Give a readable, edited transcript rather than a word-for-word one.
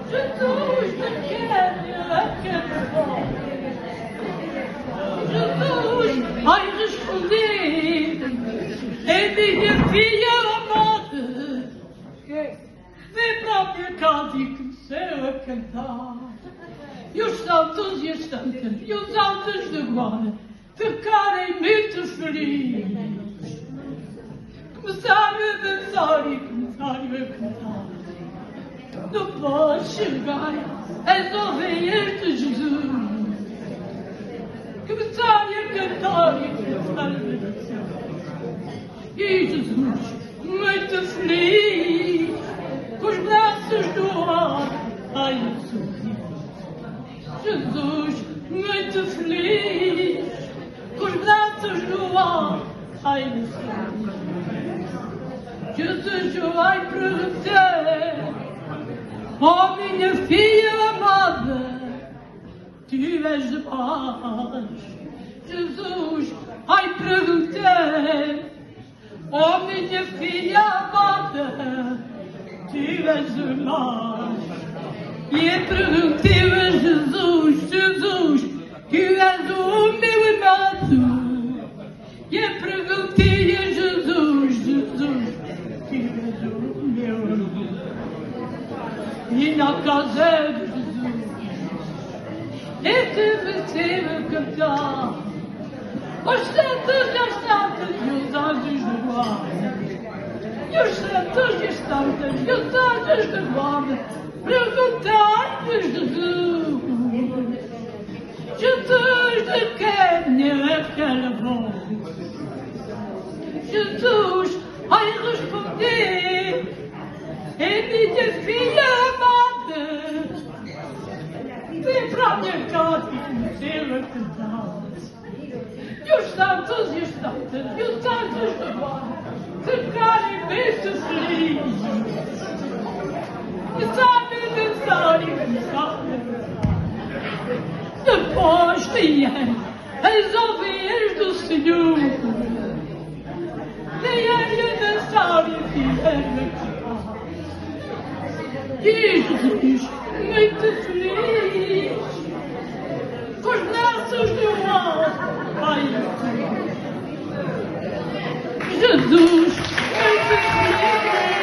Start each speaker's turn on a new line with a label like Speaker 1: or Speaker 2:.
Speaker 1: Jesus, te quero, Jesus, ai respondi, é minha filha amada, vem para a minha casa e comecei a cantar. E os santos e as santas e os anjos de guarda ficarem muito felizes. Começaram a dançar e começaram a cantar. Depois chegaram as ovelhas de Jesus. Começaram a cantar e começaram a dançar. E Jesus, muito feliz, com os braços do ar, ai, Jesus, muito feliz, com os braços no ar, ai, Jesus, eu vai perguntar, oh minha filha amada, tu és de paz. Jesus, vai perguntar, oh minha filha amada, tu és de paz. E eu perguntei a Jesus, Jesus, tu és o meu amado. E eu perguntei a Jesus, Jesus, tu és o meu amado. E na casa de Jesus, eu comecei a cantar. Os santos e as santas e os anjos de guarda. E os santos e as santas e os anjos de guarda. Perguntar-me Jesus, Jesus, de quem é aquela voz? Jesus, ai responder, é minha filha amada. Vem para a minha casa e comecei a cantar. E os santos e as santas e os anjos de guarda ficarem muito felizes. Sabe dançar e dançar. Depois vieram as ovelhas do Senhor. Vieram a dançar e vieram a cantar. E Jesus, muito feliz, com os braços no ar, ai, Jesus,